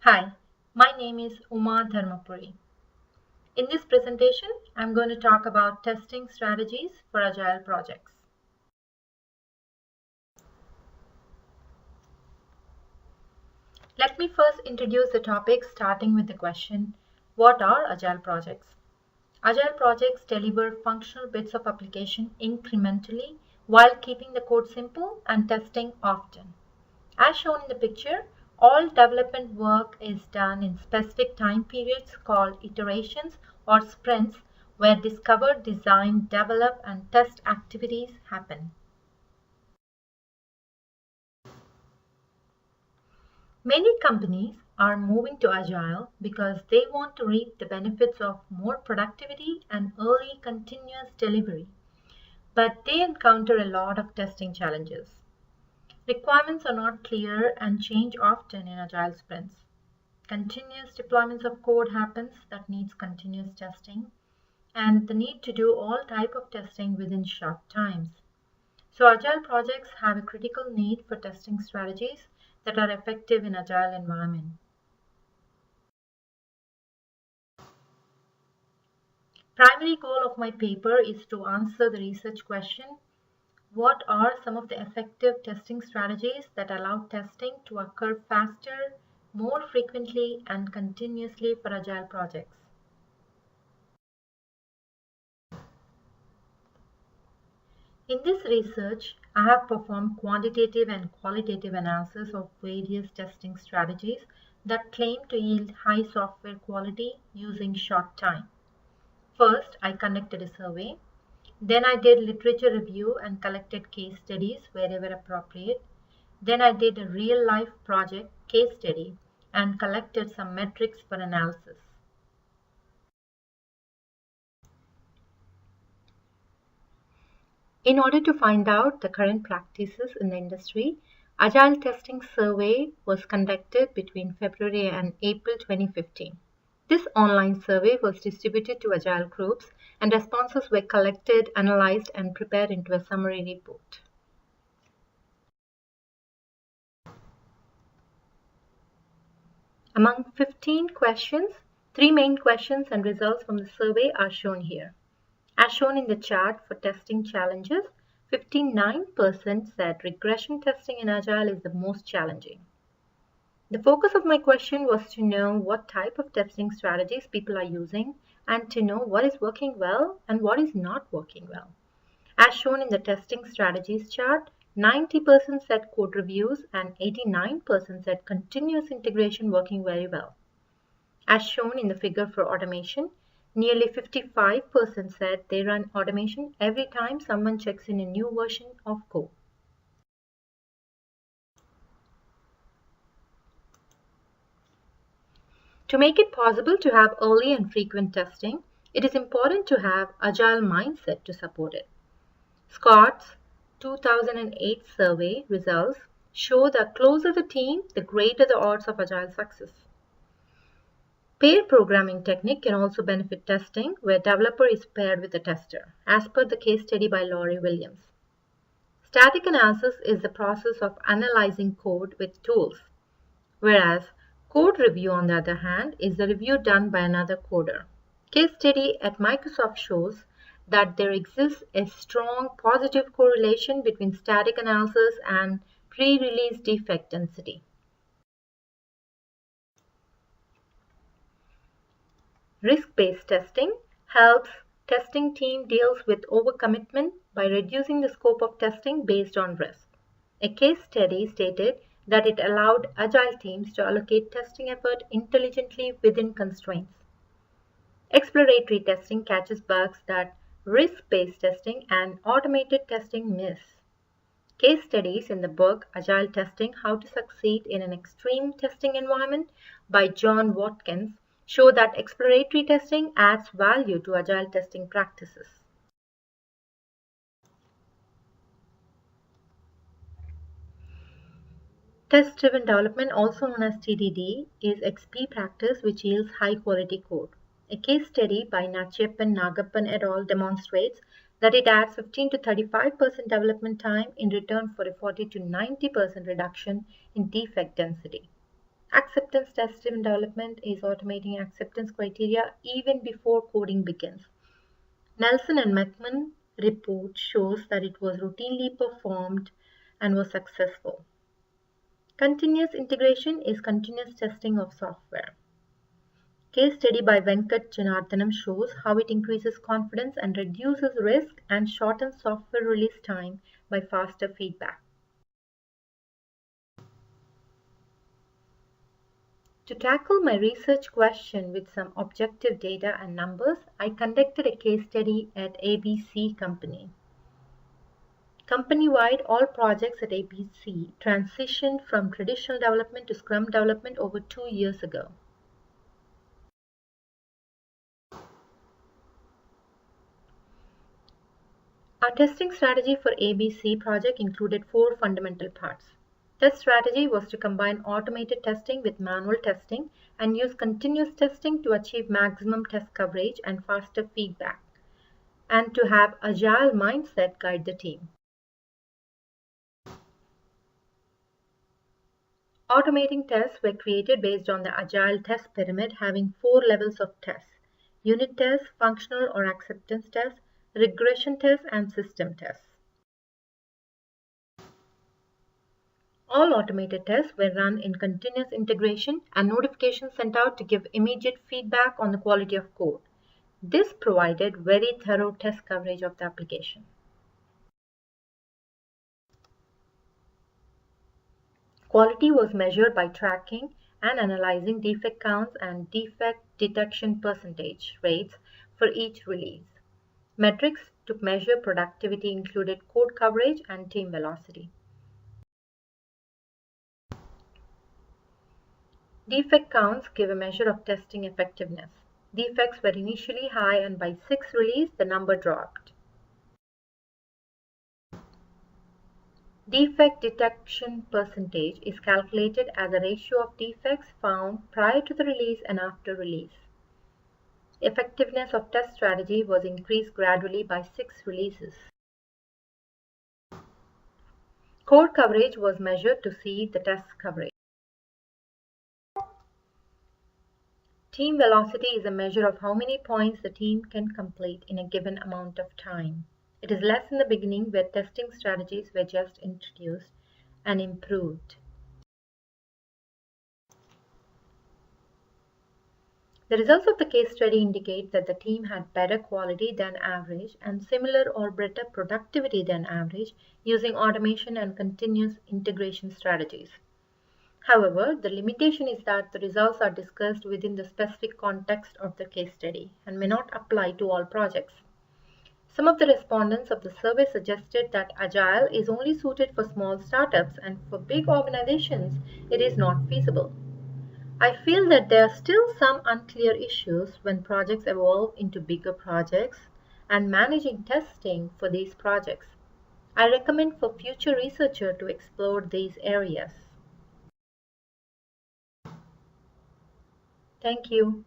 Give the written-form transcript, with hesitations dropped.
Hi, my name is Uma Dharmapuri. In this presentation, I'm going to talk about testing strategies for Agile projects. Let me first introduce the topic starting with the question, what are Agile projects? Agile projects deliver functional bits of application incrementally while keeping the code simple and testing often. As shown in the picture, all development work is done in specific time periods called iterations or sprints where discover, design, develop, and test activities happen. Many companies are moving to Agile because they want to reap the benefits of more productivity and early continuous delivery, but they encounter a lot of testing challenges. Requirements are not clear and change often in Agile sprints. Continuous deployments of code happens that needs continuous testing and the need to do all type of testing within short times. So Agile projects have a critical need for testing strategies that are effective in Agile environment. Primary goal of my paper is to answer the research question, what are some of the effective testing strategies that allow testing to occur faster, more frequently, and continuously for Agile projects? In this research, I have performed quantitative and qualitative analysis of various testing strategies that claim to yield high software quality using short time. First, I conducted a survey. Then I did literature review and collected case studies wherever appropriate. Then I did a real-life project case study and collected some metrics for analysis. In order to find out the current practices in the industry, Agile Testing Survey was conducted between February and April 2015. This online survey was distributed to Agile groups and responses were collected, analyzed, and prepared into a summary report. Among 15 questions, 3 main questions and results from the survey are shown here. As shown in the chart for testing challenges, 59% said regression testing in Agile is the most challenging. The focus of my question was to know what type of testing strategies people are using and to know what is working well and what is not working well. As shown in the testing strategies chart, 90% said code reviews and 89% said continuous integration working very well. As shown in the figure for automation, nearly 55% said they run automation every time someone checks in a new version of code. To make it possible to have early and frequent testing, it is important to have agile mindset to support it. Scott's 2008 survey results show that closer the team, the greater the odds of agile success. Pair programming technique can also benefit testing where developer is paired with a tester, as per the case study by Laurie Williams. Static analysis is the process of analyzing code with tools, whereas code review, on the other hand, is the review done by another coder. Case study at Microsoft shows that there exists a strong positive correlation between static analysis and pre-release defect density. Risk-based testing helps testing team deals with overcommitment by reducing the scope of testing based on risk. A case study stated that it allowed agile teams to allocate testing effort intelligently within constraints. Exploratory testing catches bugs that risk-based testing and automated testing miss. Case studies in the book Agile Testing: How to Succeed in an Extreme Testing Environment by John Watkins show that exploratory testing adds value to agile testing practices. Test-driven development, also known as TDD, is XP practice which yields high-quality code. A case study by Nachappan Nagappan et al. Demonstrates that it adds 15 to 35% development time in return for a 40 to 90% reduction in defect density. Acceptance test-driven development is automating acceptance criteria even before coding begins. Nelson and McMahon report shows that it was routinely performed and was successful. Continuous integration is continuous testing of software. Case study by Venkat Janardhanam shows how it increases confidence and reduces risk and shortens software release time by faster feedback. To tackle my research question with some objective data and numbers, I conducted a case study at ABC Company. Company-wide, all projects at ABC transitioned from traditional development to Scrum development over 2 years ago. Our testing strategy for ABC project included 4 fundamental parts. Test strategy was to combine automated testing with manual testing and use continuous testing to achieve maximum test coverage and faster feedback, and to have agile mindset guide the team. Automating tests were created based on the agile test pyramid having 4 levels of tests: unit tests, functional or acceptance tests, regression tests, and system tests. All automated tests were run in continuous integration and notifications sent out to give immediate feedback on the quality of code. This provided very thorough test coverage of the application. Quality was measured by tracking and analyzing defect counts and defect detection percentage rates for each release. Metrics to measure productivity included code coverage and team velocity. Defect counts give a measure of testing effectiveness. Defects were initially high, and by 6th release, the number dropped. Defect detection percentage is calculated as a ratio of defects found prior to the release and after release. Effectiveness of test strategy was increased gradually by 6 releases. Code coverage was measured to see the test coverage. Team velocity is a measure of how many points the team can complete in a given amount of time. It is less in the beginning, where testing strategies were just introduced and improved. The results of the case study indicate that the team had better quality than average and similar or better productivity than average using automation and continuous integration strategies. However, the limitation is that the results are discussed within the specific context of the case study and may not apply to all projects. Some of the respondents of the survey suggested that Agile is only suited for small startups, and for big organizations it is not feasible. I feel that there are still some unclear issues when projects evolve into bigger projects and managing testing for these projects. I recommend for future researchers to explore these areas. Thank you.